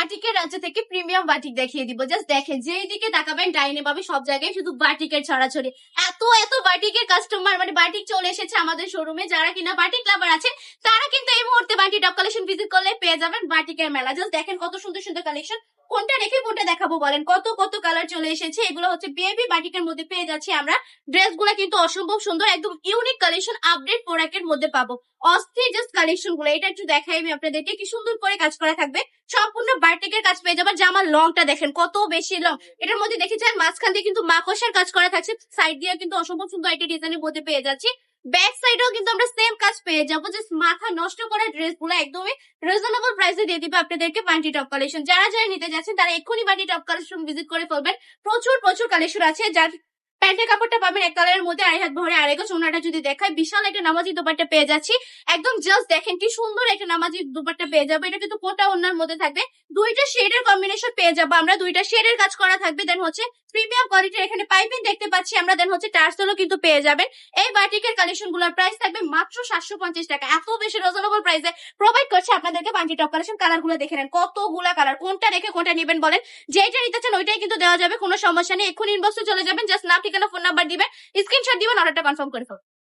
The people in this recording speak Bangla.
বাটিকের রাজ্য থেকে প্রিমিয়াম বাটিক দেখিয়ে দিব। জাস্ট দেখেন, যেই দিকে তাকাবেন ডাইনে পাবে সব জায়গায় শুধু বাটিকের ছড়াছড়ি। এত এত বাটিকের কাস্টমার, মানে বাটিক চলে এসেছে আমাদের শোরুমে। যারা কিনা বাটিক লাভার আছেন তারা কিন্তু এই মুহূর্তে বাটি টপ কালেকশন ভিজিট করলে পেয়ে যাবেন বাটিকের মেলা। জাস্ট দেখেন কত সুন্দর সুন্দর কালেকশন। কোনটা রেখে কোনটা দেখাবো বলেন? কত কত কালার চলে এসেছে। এগুলো হচ্ছে বেবি বাটিকের মধ্যে পেয়ে যাচ্ছি আমরা। ড্রেসগুলো কিন্তু অসম্ভব সুন্দর, একদম ইউনিক কালেকশন, আপডেট প্রোডাক্টের মধ্যে পাবো। অস্থির জাস্ট কালেকশন গুলো। এটা একটু দেখাই আমি আপনাদেরকে, কি সুন্দর করে কাজ করা থাকবে। সম্পূর্ণ বাটিকের কাজ পেয়ে যাবেন। জামার লংটা দেখেন কত বেশি লং। এটার মধ্যে দেখেছেন মাঝখান দিয়ে কিন্তু মাকড়সার কাজ করা থাকছে, সাইড দিয়ে কিন্তু অসম্ভব সুন্দর একটা ডিজাইনের মধ্যে পেয়ে যাচ্ছি। ব্যাক সাইডেও কিন্তু আমরা সেম কাজ পেয়ে যাবো। জাস্ট মাথা নষ্ট করা ড্রেস গুলো একদমই রিজনেবল প্রাইসে দিয়ে দিবে আপনাদেরকে বান্টি টপ কালেকশন। যারা যারা নিতে যাচ্ছেন তারা এক্ষুনি বান্টি টপ কালেকশন ভিজিট করে ফেলবেন। প্রচুর প্রচুর কালেকশন আছে। যার প্যান্টের কাপড়টা পাবেন এক কালারের মধ্যে, আড়াই হাত ভরে আড়াই গজ। ওনাটা যদি দেখায়, বিশাল একটা নামাজি দোপাট্টা পেয়ে যাচ্ছি। একদম জাস্ট দেখেন কি সুন্দর একটা নামাজি দোপাট্টা পেয়ে যাবো। এটা কিন্তু কোটা ওনার মধ্যে থাকবে। দুইটা শেডের কম্বিনেশন পেয়ে যাবো আমরা, দুইটা শেডের কাজ করা থাকবে। দেন হচ্ছে প্রিমিয়াম কোয়ালিটির এখানে পাইপিং দেখতে পাচ্ছি আমরা। দেন হচ্ছে টার্সেলও কিন্তু পেয়ে যাবেন। এই বাটিকের কালেকশন গুলোর প্রাইস থাকবে মাত্র 750 টাকা। এত বেশি রিজনেবল প্রাইসে প্রোভাইড করছে আপনাদেরকে বান্টি টপ কালেকশন। কালার গুলো দেখে নেন, কতগুলা কালার। কোনটা রেখে কোনটা নেবেন বলেন? যেটা নিতে চান ওইটাই কিন্তু দেওয়া যাবে, কোনো সমস্যা নেই। এক্ষুনি ইনবক্সে চলে যাবেন, জাস্ট নাম, ঠিকানা, ফোন নাম্বার দিবেন, স্ক্রিনশট দিবেন, অর্ডারটা কনফার্ম করে ফেলবেন।